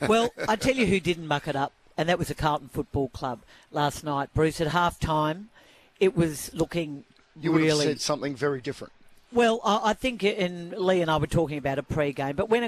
Well, I tell you who didn't muck it up, and that was the Carlton Football Club last night. Bruce, at half-time, it was looking You would really... have said something very different. Well, I think, and Lee and I were talking about a pre-game, but when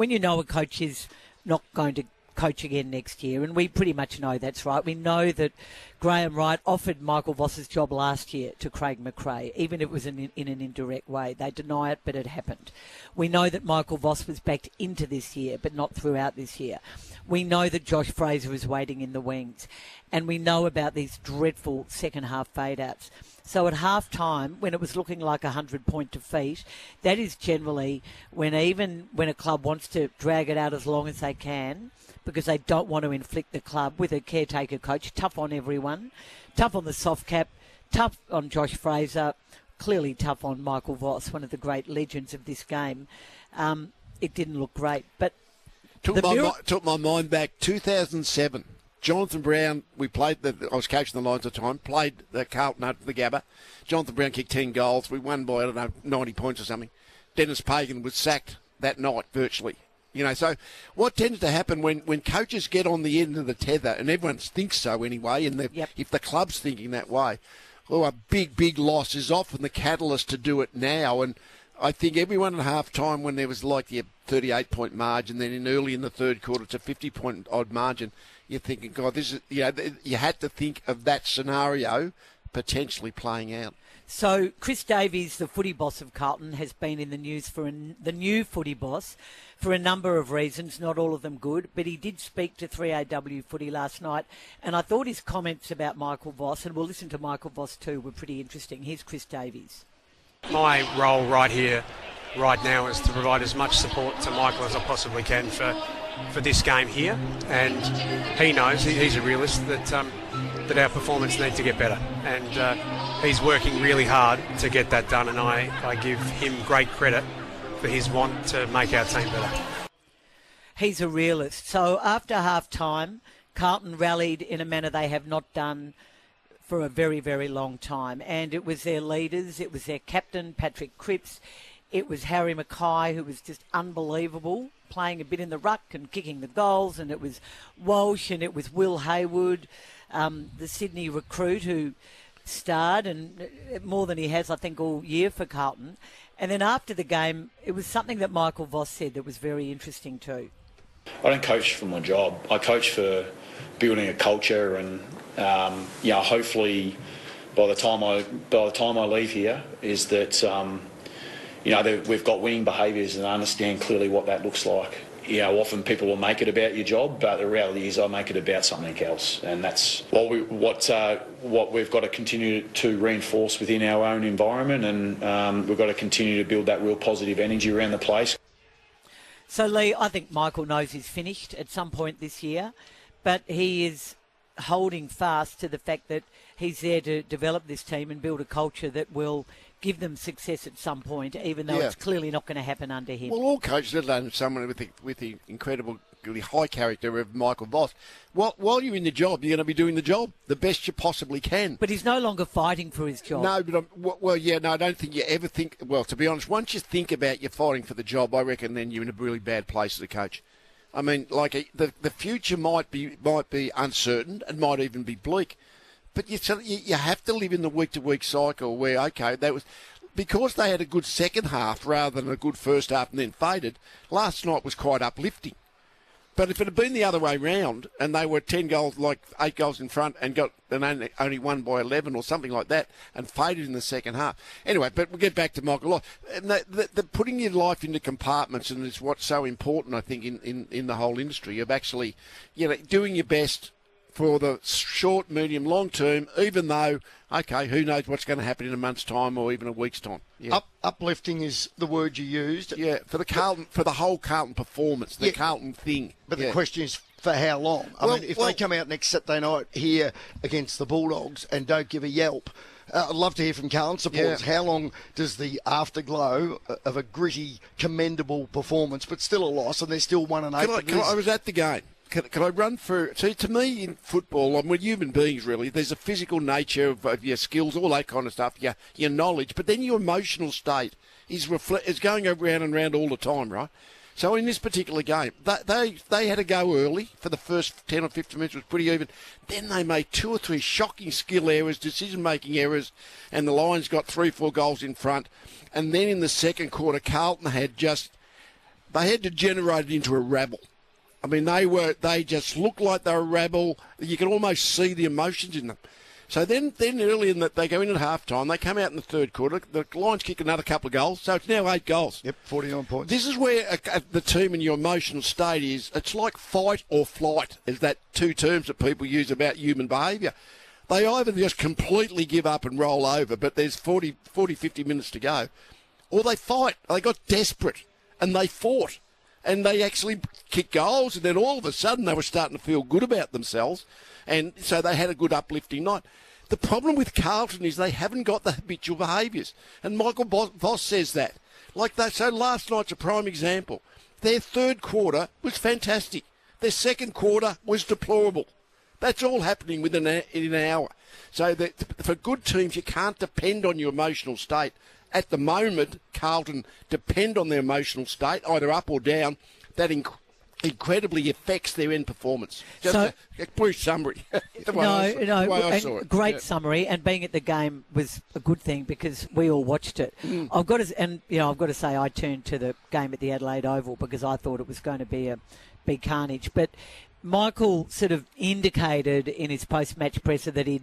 you know a coach is not going to coach again next year, and we pretty much know that's right. We know that Graham Wright offered Michael Voss's job last year to Craig McRae, even if it was in an indirect way. They deny it, but it happened. We know that Michael Voss was backed into this year, but not throughout this year. We know that Josh Fraser is waiting in the wings, and we know about these dreadful second-half fade-outs. So at half-time, when it was looking like a 100-point defeat, that is generally when a club wants to drag it out as long as they can, because they don't want to inflict the club with a caretaker coach, tough on everyone, tough on the soft cap, tough on Josh Fraser, clearly tough on Michael Voss, one of the great legends of this game. It didn't look great. But took my mind back, 2007. Jonathan Brown, I was coaching the Lions at the time, played the Carlton at the Gabba. Jonathan Brown kicked 10 goals. We won by, 90 points or something. Dennis Pagan was sacked that night, virtually. So what tends to happen when coaches get on the end of the tether, and everyone thinks so anyway, and if the club's thinking that way, a big loss is often the catalyst to do it now. And I think everyone at half-time, when there was like the 38-point margin, then early in the third quarter, it's a 50-point odd margin, you're thinking, God, this is, you had to think of that scenario potentially playing out. So Chris Davies, the footy boss of Carlton, has been in the news for the new footy boss for a number of reasons, not all of them good, but he did speak to 3AW Footy last night, and I thought his comments about Michael Voss, and we'll listen to Michael Voss too, were pretty interesting. Here's Chris Davies. My role right here, right now, is to provide as much support to Michael as I possibly can for this game here, and he knows, he's a realist, that our performance needs to get better, and he's working really hard to get that done, and I give him great credit for his want to make our team better. He's a realist. So after half-time, Carlton rallied in a manner they have not done for a very, very long time, and it was their leaders, it was their captain, Patrick Cripps, it was Harry Mackay, who was just unbelievable, playing a bit in the ruck and kicking the goals, and it was Walsh, and it was Will Hayward, the Sydney recruit who starred, and more than he has, I think, all year for Carlton. And then after the game, it was something that Michael Voss said that was very interesting too. I don't coach for my job. I coach for building a culture, and hopefully by the time I leave here, is that we've got winning behaviours, and I understand clearly what that looks like. Often people will make it about your job, but the reality is I make it about something else, and that's what we've got to continue to reinforce within our own environment, and we've got to continue to build that real positive energy around the place. So, Lee, I think Michael knows he's finished at some point this year, but he is holding fast to the fact that he's there to develop this team and build a culture that will give them success at some point, even though it's clearly not going to happen under him. Well, all coaches, let alone someone with the incredibly high character of Michael Voss, while you're in the job, you're going to be doing the job the best you possibly can. But he's no longer fighting for his job. No, but I don't think you ever think, well, to be honest, once you think about you fighting for the job, I reckon then you're in a really bad place as a coach. I mean, the future might be uncertain and might even be bleak. But you have to live in the week-to-week cycle where, okay, that was because they had a good second half rather than a good first half and then faded. Last night was quite uplifting. But if it had been the other way round and they were 10 goals, like 8 goals in front and only won by 11 or something like that and faded in the second half. Anyway, but we'll get back to Michael. The putting your life into compartments and is what's so important, I think, in the whole industry of actually, doing your best for the short, medium, long term, even though, okay, who knows what's going to happen in a month's time or even a week's time. Yeah. Uplifting is the word you used. Yeah, for the whole Carlton performance, the Carlton thing. But the question is, for how long? I mean, if they come out next Saturday night here against the Bulldogs and don't give a yelp, I'd love to hear from Carlton supporters. Yeah. How long does the afterglow of a gritty, commendable performance, but still a loss, and they're still 1-8? I was at the game. Can I run through? See, to me in football, we're human beings really. There's a physical nature of your skills, all that kind of stuff, your knowledge, but then your emotional state is going around and around all the time, right? So in this particular game, they had to go early for the first 10 or 15 minutes. It was pretty even. Then they made 2 or 3 shocking skill errors, decision-making errors, and the Lions got 3-4 goals in front. And then in the second quarter, Carlton had degenerated into a rabble. I mean, they just looked like they were a rabble. You could almost see the emotions in them. So then early in that, they go in at half-time. They come out in the third quarter. The Lions kick another couple of goals. So it's now 8 goals. Yep, 49 points. This is where the team in your emotional state is. It's like fight or flight, is that 2 terms that people use about human behaviour. They either just completely give up and roll over, but there's 40, 50 minutes to go, or they fight. They got desperate, and they fought. And they actually kicked goals, and then all of a sudden they were starting to feel good about themselves. And so they had a good uplifting night. The problem with Carlton is they haven't got the habitual behaviours. And Michael Voss says that. So last night's a prime example. Their third quarter was fantastic. Their second quarter was deplorable. That's all happening within an hour. So for good teams, you can't depend on your emotional state. At the moment, Carlton depend on their emotional state, either up or down. That incredibly affects their end performance. Just a brief summary. Great summary, and being at the game was a good thing because we all watched it. I've got to say I tuned to the game at the Adelaide Oval because I thought it was going to be a big carnage. But Michael sort of indicated in his post-match presser that he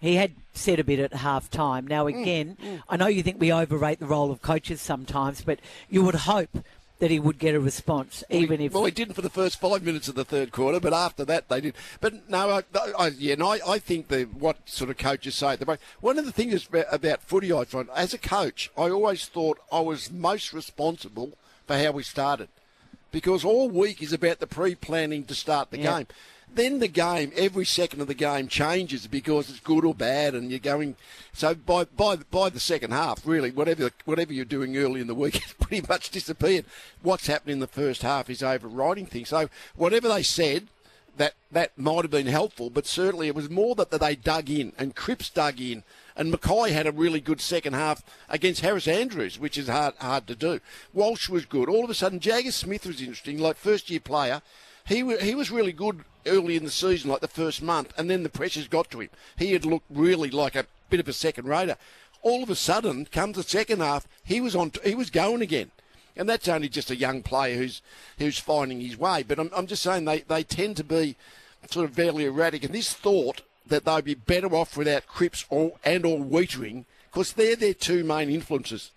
had said a bit at half-time. Now, again, I know you think we overrate the role of coaches sometimes, but you would hope that he would get a response, he didn't for the first 5 minutes of the third quarter, but after that they did. But no, I think what sort of coaches say at the break. One of the things about footy, I find, as a coach, I always thought I was most responsible for how we started, because all week is about the pre-planning to start the game. Then the game, every second of the game changes because it's good or bad, and you're going. So by the second half, really, whatever you're doing early in the week has pretty much disappeared. What's happening in the first half is overriding things. So whatever they said, that might have been helpful, but certainly it was more that they dug in, and Cripps dug in, and Mackay had a really good second half against Harris Andrews, which is hard to do. Walsh was good. All of a sudden, Jagger Smith was interesting, like first-year player. He was really good early in the season, like the first month, and then the pressures got to him. He had looked really like a bit of a second-rater. All of a sudden, comes the second half, he was going again. And that's only just a young player who's finding his way. But I'm just saying they tend to be sort of fairly erratic. And this thought that they'd be better off without Cripps or Wiedering, because they're their 2 main influences.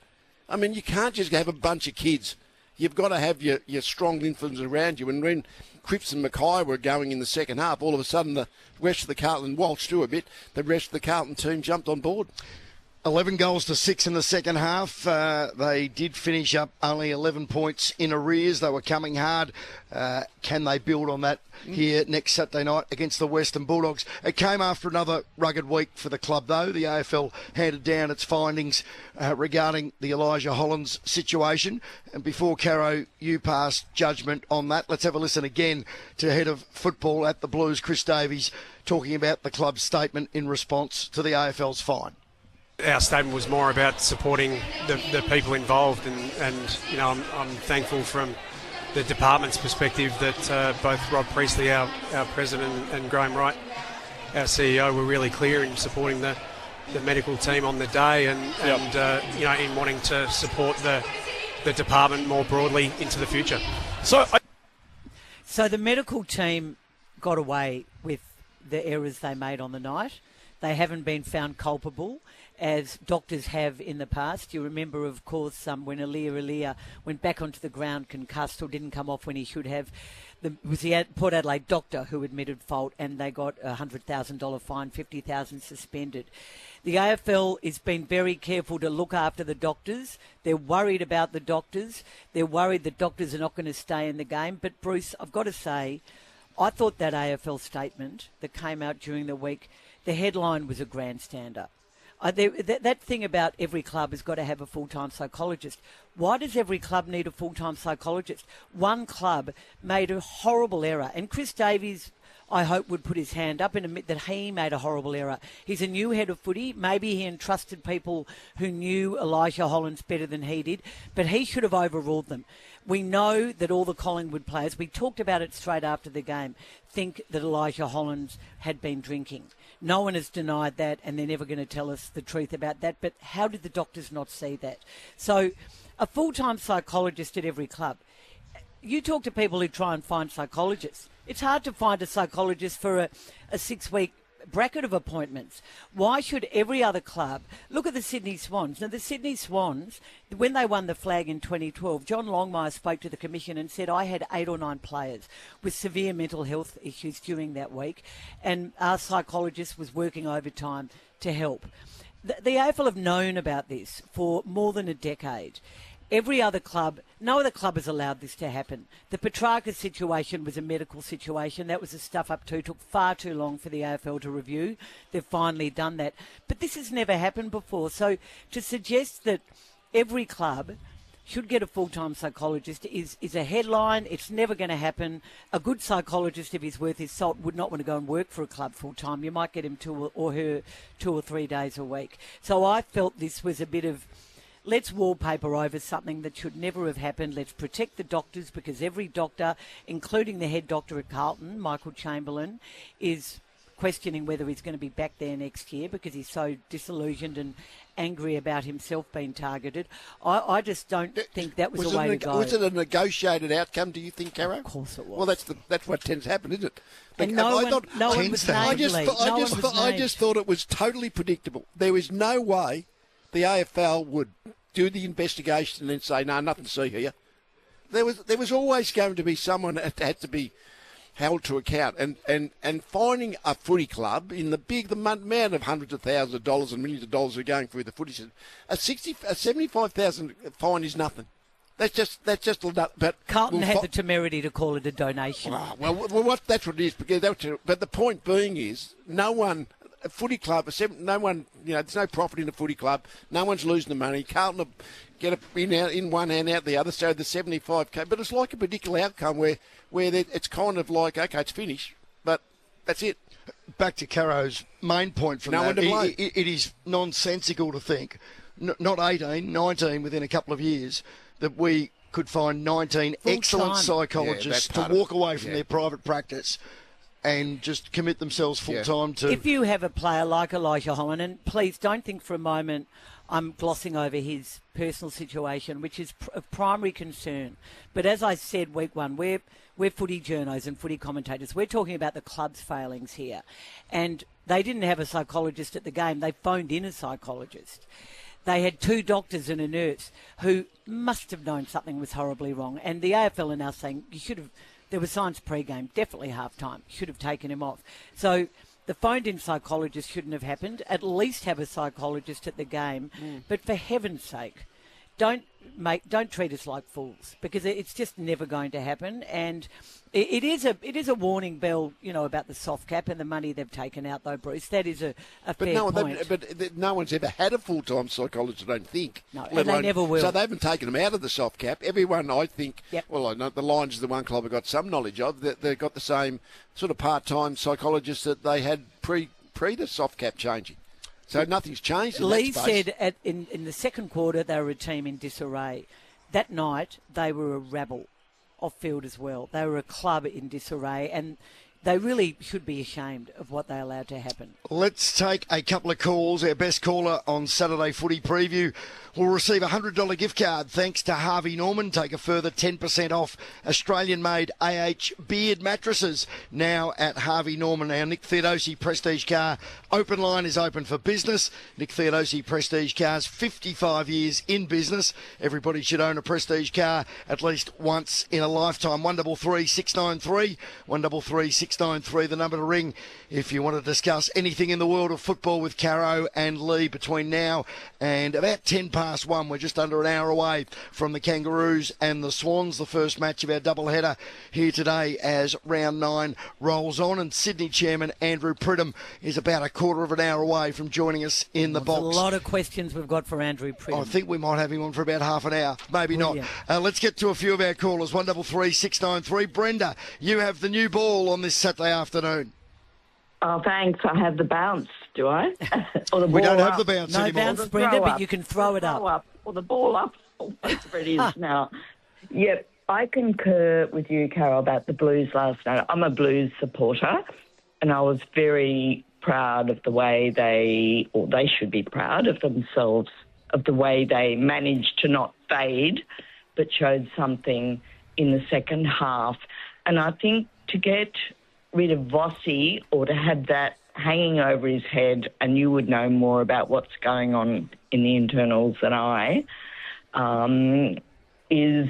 I mean, you can't just have a bunch of kids. You've got to have your strong influences around you. And when Cripps and Mackay were going in the second half, all of a sudden the rest of the Carlton, Walsh too a bit, the rest of the Carlton team jumped on board. 11 goals to 6 in the second half. They did finish up only 11 points in arrears. They were coming hard. Can they build on that here next Saturday night against the Western Bulldogs? It came after another rugged week for the club, though. The AFL handed down its findings regarding the Elijah Hollands situation. And before, Caro, you pass judgment on that, let's have a listen again to Head of Football at the Blues, Chris Davies, talking about the club's statement in response to the AFL's fine. Our statement was more about supporting the people involved, and I'm thankful from the department's perspective that both Rob Priestley, our president, and Graham Wright, our CEO, were really clear in supporting the medical team on the day, and in wanting to support the department more broadly into the future. So the medical team got away with the errors they made on the night. They haven't been found culpable, as doctors have in the past. You remember, of course, when Alia went back onto the ground concussed or didn't come off when he should have. It was the Port Adelaide doctor who admitted fault, and they got a $100,000 fine, $50,000 suspended. The AFL has been very careful to look after the doctors. They're worried about the doctors. They're worried that doctors are not going to stay in the game. But, Bruce, I've got to say, I thought that AFL statement that came out during the week, the headline was a grandstander. That thing about every club has got to have a full-time psychologist. Why does every club need a full-time psychologist? One club made a horrible error. And Chris Davies, I hope, would put his hand up and admit that he made a horrible error. He's a new head of footy. Maybe he entrusted people who knew Elijah Hollands better than he did, but he should have overruled them. We know that all the Collingwood players, we talked about it straight after the game, think that Elijah Hollands had been drinking. No one has denied that, and they're never going to tell us the truth about that. But how did the doctors not see that? So a full-time psychologist at every club. You talk to people who try and find psychologists. It's hard to find a psychologist for a 6-week bracket of appointments. Why should every other club look at the Sydney Swans? Now, the Sydney Swans, when they won the flag in 2012, John Longmire spoke to the Commission and said, I had 8 or 9 players with severe mental health issues during that week, and our psychologist was working overtime to help. The AFL have known about this for more than a decade. Every other club, no other club has allowed this to happen. The Petrarca situation was a medical situation. That was a stuff-up too. Took far too long for the AFL to review. They've finally done that. But this has never happened before. So to suggest that every club should get a full-time psychologist is a headline. It's never going to happen. A good psychologist, if he's worth his salt, would not want to go and work for a club full-time. You might get him 2 or 3 days a week. So I felt this was a bit of, let's wallpaper over something that should never have happened. Let's protect the doctors, because every doctor, including the head doctor at Carlton, Michael Chamberlain, is questioning whether he's going to be back there next year because he's so disillusioned and angry about himself being targeted. I just don't think that was the way to go. Was it a negotiated outcome, do you think, Caro? Of course it was. Well, that's what tends to happen, isn't it? And no one was named. I just thought it was totally predictable. There was no way the AFL would do the investigation and then say, no, nothing to see here. There was always going to be someone that had to be held to account, and finding a footy club in the amount of hundreds of thousands of dollars and millions of dollars are going through the footy system, a $75,000 fine is nothing. That's just but Carlton had the temerity to call it a donation. That's what it is. But the point being is, a footy club, no one, there's no profit in a footy club. No one's losing the money. Carlton will get in one hand, out the other. So the 75K, but it's like a particular outcome where it's kind of like, okay, it's finished, but that's it. Back to Caro's main point from that. It is nonsensical to think, not 18, 19 within a couple of years, that we could find 19 excellent psychologists to walk away from their private practice and just commit themselves full-time to... If you have a player like Elijah Holland, and please don't think for a moment I'm glossing over his personal situation, which is of primary concern. But as I said week one, we're footy journos and footy commentators. We're talking about the club's failings here. And they didn't have a psychologist at the game. They phoned in a psychologist. They had 2 doctors and a nurse who must have known something was horribly wrong. And the AFL are now saying you should have... There was signs pre-game, definitely half-time. Should have taken him off. So the phoned-in psychologist shouldn't have happened. At least have a psychologist at the game. But for heaven's sake, don't treat us like fools, because it's just never going to happen. And it is a warning bell, about the soft cap and the money they've taken out, though, Bruce. That is a fair point. But no one's ever had a full-time psychologist, I don't think. No, and they never will. So they haven't taken them out of the soft cap. Everyone, I think, well, I know the Lions is the one club I've got some knowledge of, that they've got the same sort of part-time psychologist that they had pre the soft cap changing. So nothing's changed. Leigh said in the second quarter they were a team in disarray. That night they were a rabble off-field as well. They were a club in disarray, and they really should be ashamed of what they allowed to happen. Let's take a couple of calls. Our best caller on Saturday Footy Preview will receive a $100 gift card thanks to Harvey Norman. Take a further 10% off Australian-made AH beard mattresses now at Harvey Norman. Our Nick Theodosi Prestige car open line is open for business. Nick Theodosi Prestige cars, 55 years in business. Everybody should own a Prestige car at least once in a lifetime. 133 693 133 693, the number to ring if you want to discuss anything in the world of football with Caro and Leigh between now and about 10 past 1. We're just under an hour away from the Kangaroos and the Swans, the first match of our doubleheader here today as round 9 rolls on. And Sydney Chairman Andrew Pridham is about a quarter of an hour away from joining us in the box. A lot of questions we've got for Andrew Pridham. I think we might have him on for about half an hour, maybe not. Let's get to a few of our callers. 133 693. Brenda, you have the new ball on this Saturday afternoon? Oh, thanks. I have the bounce, do I? Or the ball We don't have up. the bounce No anymore. bounce, Brenda, but you can throw it Throw up. Or the ball up, or whatever it is now. Yep, I concur with you, Carol, about the Blues last night. I'm a Blues supporter, and I was very proud of the way they should be proud of themselves, of the way they managed to not fade, but showed something in the second half. And I think to get rid of Vossi, or to have that hanging over his head, and you would know more about what's going on in the internals than I, is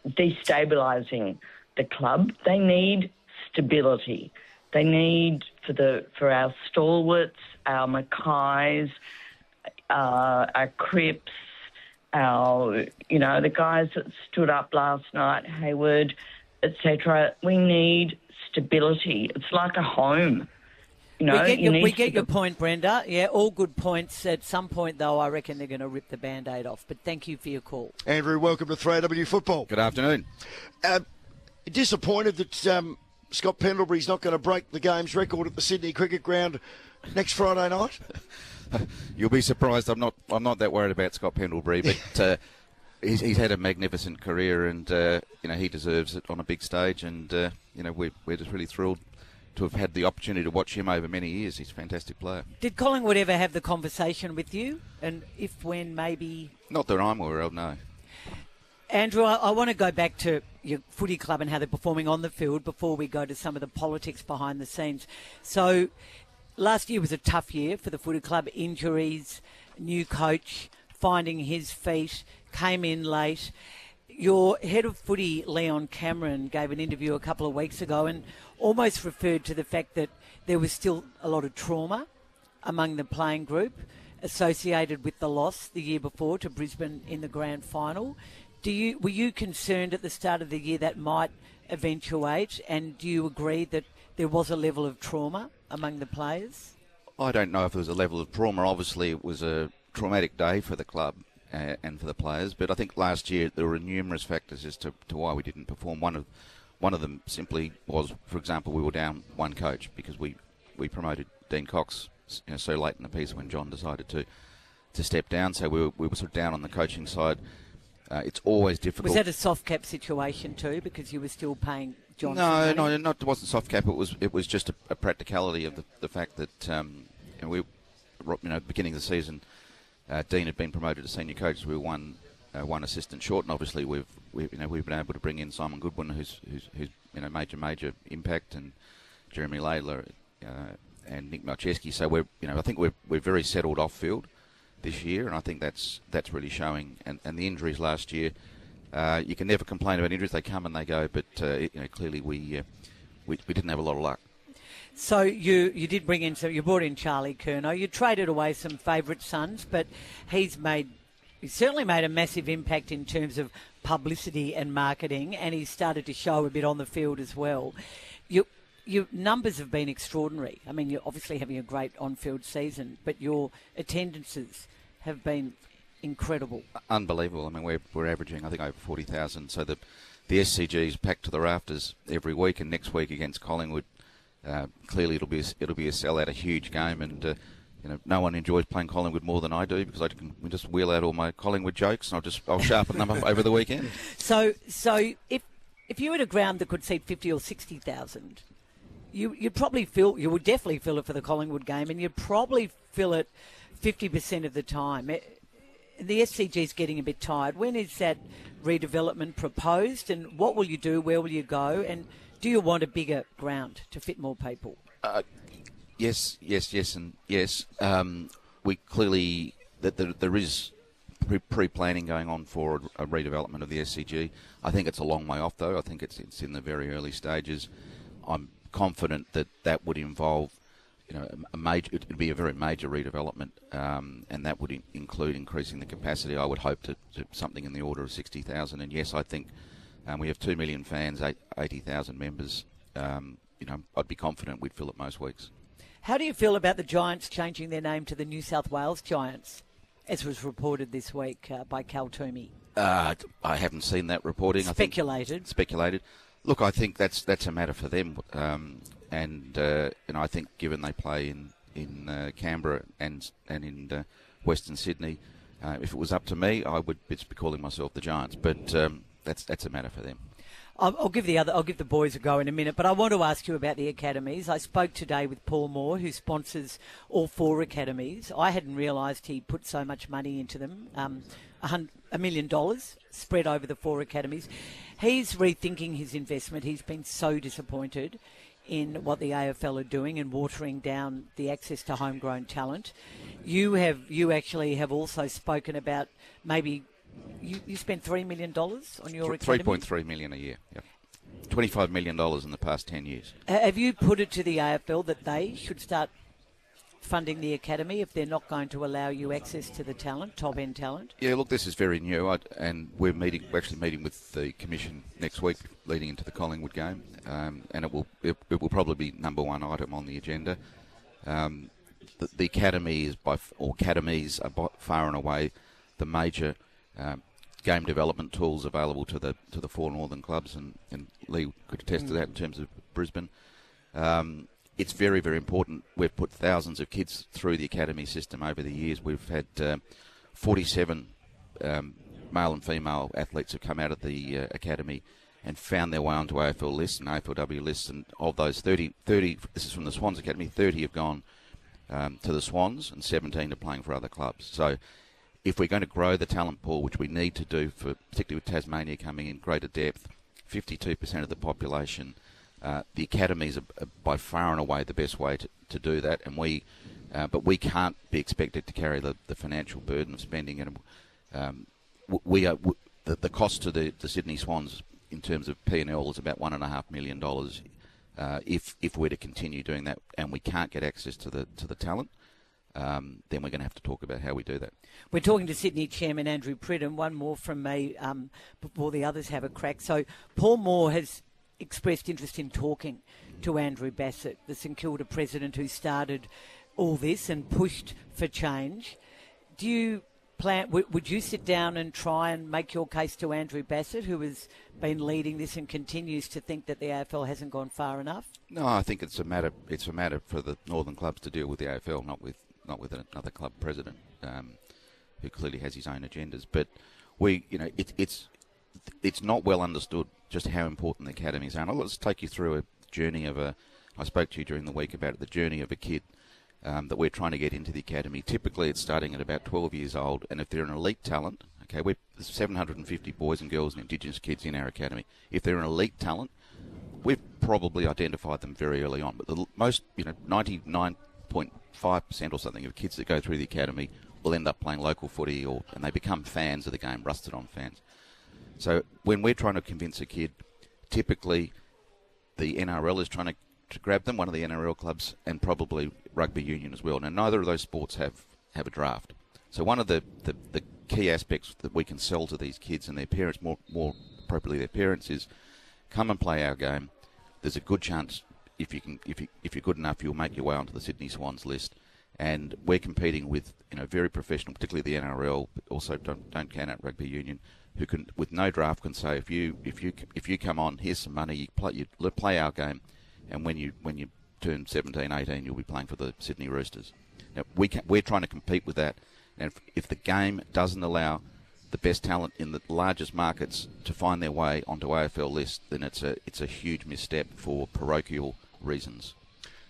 destabilising the club. They need stability. They need for our stalwarts, our Mackays, our Cripps, the guys that stood up last night, Hayward, etc. We need stability. It's like a home. We get your point, Brenda. Yeah, all good points. At some point, though, I reckon they're going to rip the Band-Aid off. But thank you for your call. Andrew, welcome to 3AW Football. Good afternoon. Disappointed that Scott Pendlebury's not going to break the game's record at the Sydney Cricket Ground next Friday night? You'll be surprised. I'm not that worried about Scott Pendlebury, but he's had a magnificent career, and he deserves it on a big stage. And we're just really thrilled to have had the opportunity to watch him over many years. He's a fantastic player. Did Collingwood ever have the conversation with you? And if, when, maybe? Not that I'm aware of, no. Andrew, I want to go back to your footy club and how they're performing on the field before we go to some of the politics behind the scenes. So last year was a tough year for the footy club. Injuries, new coach, finding his feet, came in late. Your head of footy, Leon Cameron, gave an interview a couple of weeks ago and almost referred to the fact that there was still a lot of trauma among the playing group associated with the loss the year before to Brisbane in the grand final. Were you concerned at the start of the year that might eventuate, and do you agree that there was a level of trauma among the players? I don't know if there was a level of trauma. Obviously, it was a traumatic day for the club and for the players, but I think last year there were numerous factors as to why we didn't perform. One of them simply was, for example, we were down one coach because we promoted Dean Cox so late in the piece when John decided to step down. So we were sort of down on the coaching side. It's always difficult. Was that a soft cap situation too, because you were still paying John? No, it wasn't soft cap. It was just a practicality of the fact that beginning of the season, Dean had been promoted to senior coach. We were one assistant short, and obviously we've been able to bring in Simon Goodwin, who's major impact, and Jeremy Laidler and Nick Malcheski. So I think we're very settled off field this year, and I think that's really showing. And the injuries last year, you can never complain about injuries; they come and they go. But clearly we didn't have a lot of luck. So you did bring in you brought in Charlie Curnow. You traded away some favourite sons, but he's certainly made a massive impact in terms of publicity and marketing, and he's started to show a bit on the field as well. Your numbers have been extraordinary. I mean, you're obviously having a great on-field season, but your attendances have been incredible. Unbelievable. I mean, we're averaging, I think, over 40,000. So the SCG is packed to the rafters every week, and next week against Collingwood, clearly it'll be a sellout, a huge game, and no one enjoys playing Collingwood more than I do, because I can just wheel out all my Collingwood jokes, and I'll sharpen them up over the weekend. So if you had a ground that could seat 50 or 60,000. You would definitely fill it for the Collingwood game, and you'd probably fill it 50% of the time. The SCG is getting a bit tired. When is that redevelopment proposed, and what will you do? Where will you go? And do you want a bigger ground to fit more people? Yes, and yes. We clearly there is pre-planning going on for a redevelopment of the SCG. I think it's a long way off, though. I think it's in the very early stages. I'm confident that would involve, it'd be a very major redevelopment, and that would include increasing the capacity. I would hope to something in the order of 60,000. And yes, I think we have 2 million fans, 80,000 members. I'd be confident we'd fill it most weeks. How do you feel about the Giants changing their name to the New South Wales Giants, as was reported this week by Cal Toomey? I haven't seen that reporting. Speculated. Speculated. Look, I think that's a matter for them, and I think given they play in Canberra and in Western Sydney, if it was up to me, I would be calling myself the Giants. But that's a matter for them. I'll give the boys a go in a minute, but I want to ask you about the academies. I spoke today with Paul Moore, who sponsors all 4 academies. I hadn't realised he put so much money into them, $1 million spread over the 4 academies. He's rethinking his investment. He's been so disappointed in what the AFL are doing and watering down the access to homegrown talent. You actually have also spoken about maybe. You spent $3 million on your academy? $3.3 million a year. Yep. $25 million in the past 10 years. Have you put it to the AFL that they should start funding the academy if they're not going to allow you access to the talent, top-end talent? Yeah, look, this is very new, and we're actually meeting with the Commission next week leading into the Collingwood game, and it will probably be number one item on the agenda. The academy academies are by far and away the major game development tools available to the 4 northern clubs, and Lee could attest to that in terms of Brisbane. It's very, very important. We've put thousands of kids through the academy system over the years. We've had 47 male and female athletes who come out of the academy and found their way onto AFL lists and AFLW lists, and of those 30, this is from the Swans Academy, 30 have gone to the Swans and 17 are playing for other clubs. So if we're going to grow the talent pool, which we need to do, particularly with Tasmania coming in greater depth, 52% of the population, the academies are by far and away the best way to do that. And but we can't be expected to carry the financial burden of spending it. The cost to the Sydney Swans in terms of P&L is about $1.5 million. If we're to continue doing that, and we can't get access to the talent, then we're going to have to talk about how we do that. We're talking to Sydney Chairman Andrew Pridham. One more from me before the others have a crack. So Paul Moore has expressed interest in talking to Andrew Bassett, the St Kilda president who started all this and pushed for change. Do you plan? Would you sit down and try and make your case to Andrew Bassett, who has been leading this and continues to think that the AFL hasn't gone far enough? No, I think it's a matter for the northern clubs to deal with the AFL, not with another club president who clearly has his own agendas. But it's not well understood just how important the academies are. And let's take you through a journey I spoke to you during the week about the journey of a kid that we're trying to get into the academy. Typically, it's starting at about 12 years old, and if they're an elite talent, there's 750 boys and girls and Indigenous kids in our academy. If they're an elite talent, we've probably identified them very early on. But the most, 99.5% or something of kids that go through the academy will end up playing local footy, and they become fans of the game, rusted-on fans. So when we're trying to convince a kid, typically the NRL is trying to grab them, one of the NRL clubs, and probably rugby union as well. Now, neither of those sports have a draft. So one of the key aspects that we can sell to these kids and their parents, more appropriately their parents, is come and play our game. There's a good chance if you're good enough, you'll make your way onto the Sydney Swans list. And we're competing with very professional, particularly the NRL, but also don't count out rugby union, who can, with no draft, can say if you come on, here's some money, you play our game, and when you turn 17, 18, you'll be playing for the Sydney Roosters. Now, we're trying to compete with that, and if the game doesn't allow the best talent in the largest markets to find their way onto AFL lists, then it's a huge misstep for parochial reasons.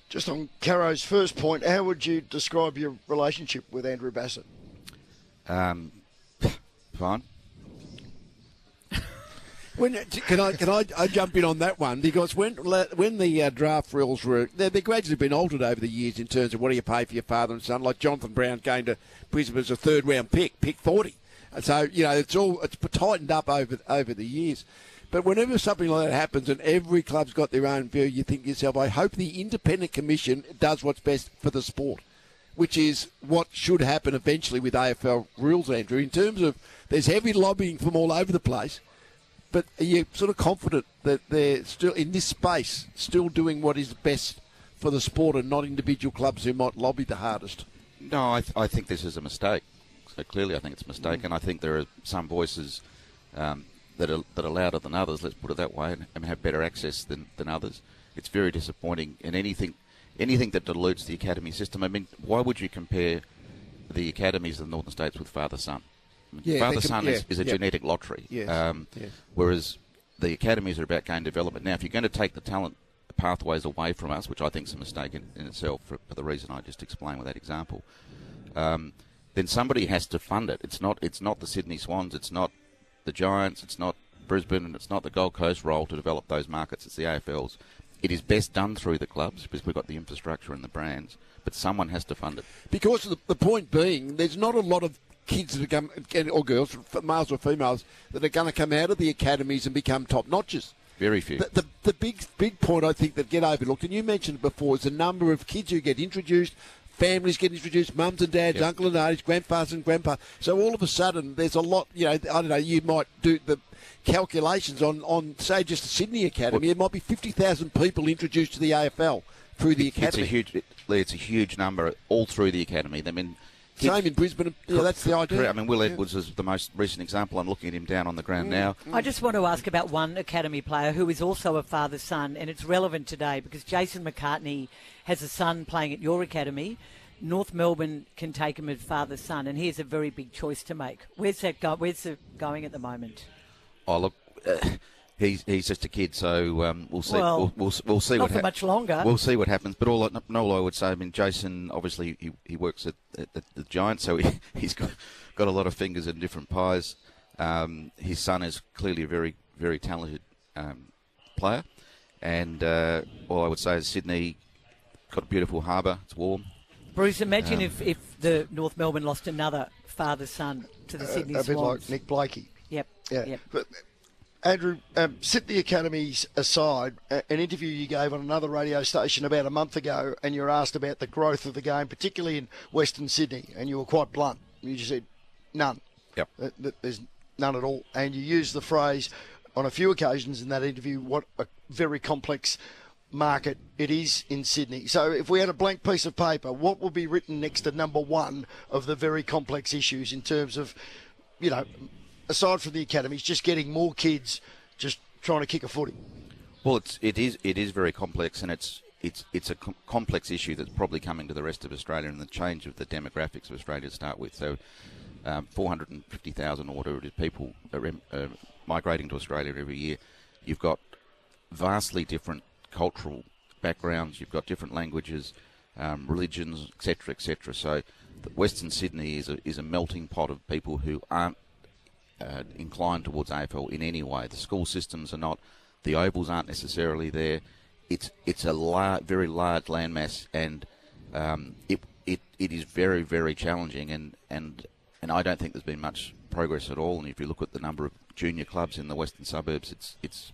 Just on Caro's first point, how would you describe your relationship with Andrew Bassett? Fine. Can I jump in on that one? Because when the draft rules they've gradually been altered over the years in terms of what do you pay for your father and son. Like Jonathan Brown going to Brisbane as a third round pick 40. And so it's tightened up over the years. But whenever something like that happens and every club's got their own view, you think to yourself, I hope the independent commission does what's best for the sport, which is what should happen eventually with AFL rules, Andrew, in terms of there's heavy lobbying from all over the place. But are you sort of confident that they're still, in this space, still doing what is best for the sport and not individual clubs who might lobby the hardest? No, I think this is a mistake. So clearly I think it's a mistake, and I think there are some voices that are louder than others, let's put it that way, and have better access than others. It's very disappointing. And anything that dilutes the academy system, I mean, why would you compare the academies of the Northern States with father-son? Father-son is a genetic lottery. Yes. Whereas the academies are about game development. Now, if you're going to take the talent pathways away from us, which I think is a mistake in itself for the reason I just explained with that example, then somebody has to fund it. It's not the Sydney Swans, it's not the Giants, it's not Brisbane, and it's not the Gold Coast role to develop those markets. It's the AFL's. It is best done through the clubs because we've got the infrastructure and the brands, but someone has to fund it. Because the point being, there's not a lot of kids that are going, or girls, males or females, that are going to come out of the academies and become top notches. Very few. The big point I think that get overlooked, and you mentioned it before, is the number of kids who get introduced, families get introduced, mums and dads, uncle and aunties, grandfathers and grandpa. So all of a sudden, there's a lot. I don't know. You might do the calculations on say just the Sydney Academy. It might be 50,000 people introduced to the AFL through the academy. It's a huge number all through the academy. I mean, same in Brisbane. That's the idea. I mean, Will Edwards is the most recent example. I'm looking at him down on the ground now. I just want to ask about one academy player who is also a father-son, and it's relevant today because Jason McCartney has a son playing at your academy. North Melbourne can take him as father-son, and he has a very big choice to make. Where's it going at the moment? Oh, look, he's just a kid, so we'll see. Well, we'll see. Not for much longer. We'll see what happens. But all I would say, I mean, Jason obviously he works at the Giants, so he's got a lot of fingers in different pies. His son is clearly a very, very talented player, and all I would say is Sydney got a beautiful harbour. It's warm. Bruce, imagine if the North Melbourne lost another father-son to the Sydney Swans. A bit like Nick Blakey. Yep. Yeah. Yep. But, Andrew, set the academies aside. An interview you gave on another radio station about a month ago, and you were asked about the growth of the game, particularly in Western Sydney, and you were quite blunt. You just said, none. Yep. There's none at all. And you used the phrase on a few occasions in that interview, what a very complex market it is in Sydney. So if we had a blank piece of paper, what would be written next to number one of the very complex issues in terms of, aside from the academies, just getting more kids just trying to kick a footy? Well, it is very complex, and it's a complex issue that's probably coming to the rest of Australia and the change of the demographics of Australia to start with. So 450,000 or whatever it is people are migrating to Australia every year. You've got vastly different cultural backgrounds, you've got different languages, religions, etc., etc. So Western Sydney is a melting pot of people who aren't inclined towards AFL in any way. The school systems are not, the ovals aren't necessarily there. It's a very large landmass, and it is very, very challenging, and I don't think there's been much progress at all. And if you look at the number of junior clubs in the western suburbs, it's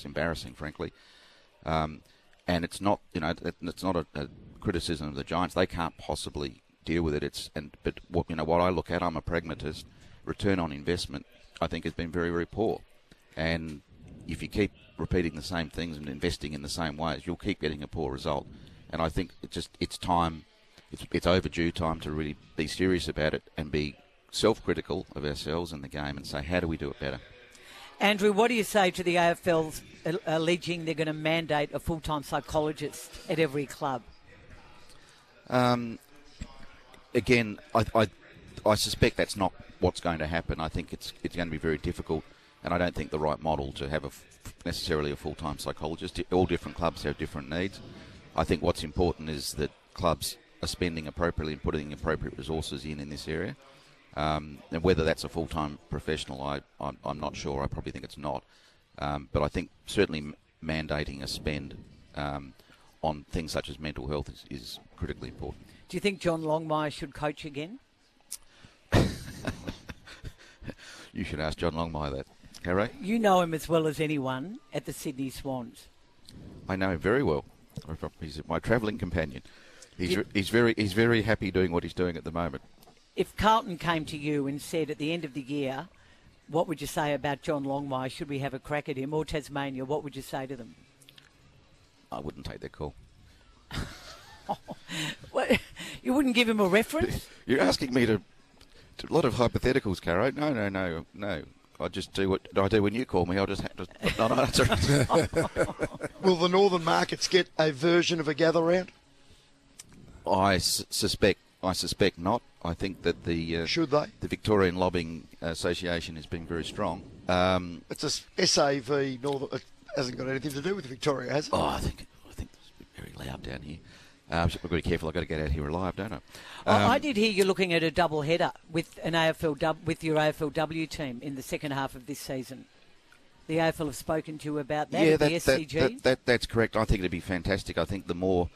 embarrassing, frankly. And it's not a criticism of the Giants. They can't possibly deal with it. But what I look at, I'm a pragmatist. Return on investment, I think, has been very, very poor. And if you keep repeating the same things and investing in the same ways, you'll keep getting a poor result. And I think it's time. It's overdue time to really be serious about it and be self-critical of ourselves and the game and say, how do we do it better? Andrew, what do you say to the AFL's alleging they're going to mandate a full-time psychologist at every club? Again, I suspect that's not what's going to happen. I think it's going to be very difficult, and I don't think the right model to have necessarily a full-time psychologist. All different clubs have different needs. I think what's important is that clubs are spending appropriately and putting appropriate resources in this area. And whether that's a full-time professional, I'm not sure. I probably think it's not. But I think certainly mandating a spend on things such as mental health is critically important. Do you think John Longmire should coach again? You should ask John Longmire that, Harry. You know him as well as anyone at the Sydney Swans. I know him very well. He's my travelling companion. He's very happy doing what he's doing at the moment. If Carlton came to you and said at the end of the year, what would you say about John Longmire? Should we have a crack at him? Or Tasmania, what would you say to them? I wouldn't take that call. What? You wouldn't give him a reference? You're asking me to a lot of hypotheticals, Caro. No. I just do what I do when you call me. I'll just have to not answer it. Will the Northern Markets get a version of a gather round? I suspect not. I think that should they? The Victorian Lobbying Association has been very strong. It's a SAV Northern. It hasn't got anything to do with Victoria, has it? Oh, I think it's very loud down here. I've got to be careful. I've got to get out here alive, don't I? I did hear you're looking at a double header with an with your AFLW team in the second half of this season. The AFL have spoken to you about that. Yeah, the SCG. That's correct. I think it'd be fantastic. I think the more,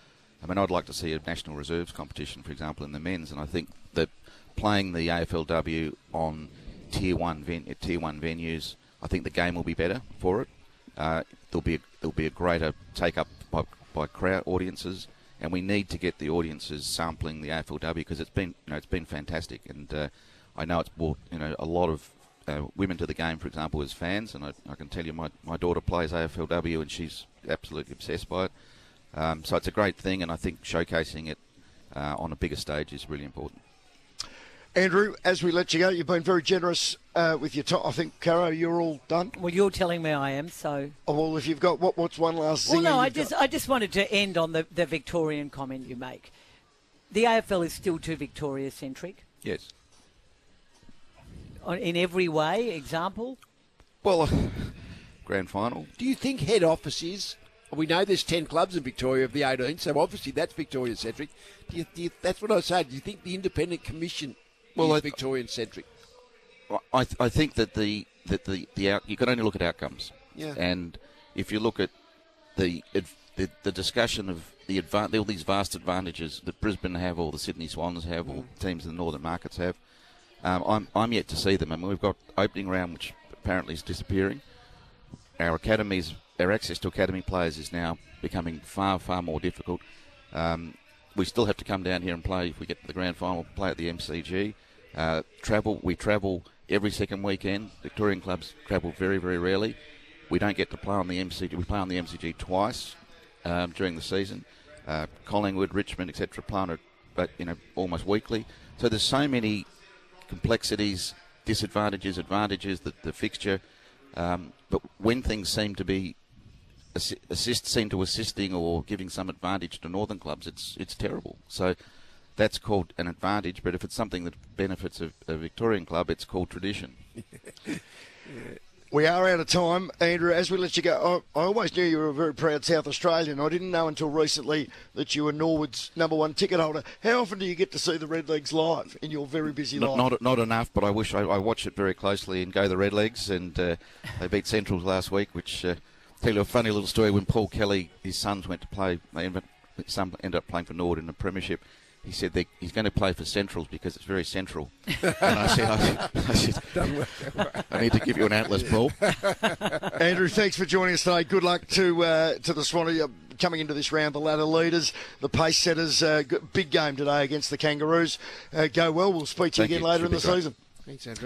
I'd like to see a national reserves competition, for example, in the men's, and I think that playing the AFLW on tier one venues, I think the game will be better for it. There'll be a greater take up by crowd audiences. And we need to get the audiences sampling the AFLW because it's been fantastic, and I know it's brought a lot of women to the game, for example, as fans. And I can tell you, my daughter plays AFLW and she's absolutely obsessed by it. So it's a great thing, and I think showcasing it on a bigger stage is really important. Andrew, as we let you go, you've been very generous with your time. I think, Caro, you're all done. Well, you're telling me I am, so... Oh, well, if you've got... What's one last thing? Well, no, I just wanted to end on the Victorian comment you make. The AFL is still too Victoria-centric. Yes. In every way, example? Well, grand final. Do you think head office is... We know there's 10 clubs in Victoria of the 18, so obviously that's Victoria-centric. That's what I say. Do you think the Independent Commission... is Victorian-centric? I think that you can only look at outcomes. Yeah. And if you look at the discussion of all these vast advantages that Brisbane have, or the Sydney Swans have, or teams in the Northern Markets have, I'm yet to see them. I mean, we've got opening round, which apparently is disappearing. Our access to academy players is now becoming far, far more difficult. We still have to come down here and play, if we get to the grand final, play at the MCG. We travel every second weekend. Victorian clubs travel very, very rarely. We don't get to play on the MCG. We play on the MCG twice during the season. Collingwood, Richmond, etc. play on it, but almost weekly. So there's so many complexities, disadvantages, advantages, the fixture. But when things seem to be assisting or giving some advantage to northern clubs, it's terrible. So that's called an advantage, but if it's something that benefits a Victorian club, it's called tradition. We are out of time. Andrew, as we let you go, I always knew you were a very proud South Australian. I didn't know until recently that you were Norwood's #1 ticket holder. How often do you get to see the Redlegs live in your very busy life? Not enough, but I wish I watch it very closely and go the Redlegs, and they beat Centrals last week, which... tell you a funny little story. When Paul Kelly, his sons went to play, his son ended up playing for Norwood in the Premiership. He said he's going to play for Centrals because it's very central. And I said, I need to give you an Atlas, Paul. Andrew, thanks for joining us today. Good luck to the Swanee coming into this round. The ladder leaders, the pace setters, big game today against the Kangaroos. Go well. We'll speak to you again later in the season. Thanks, Andrew.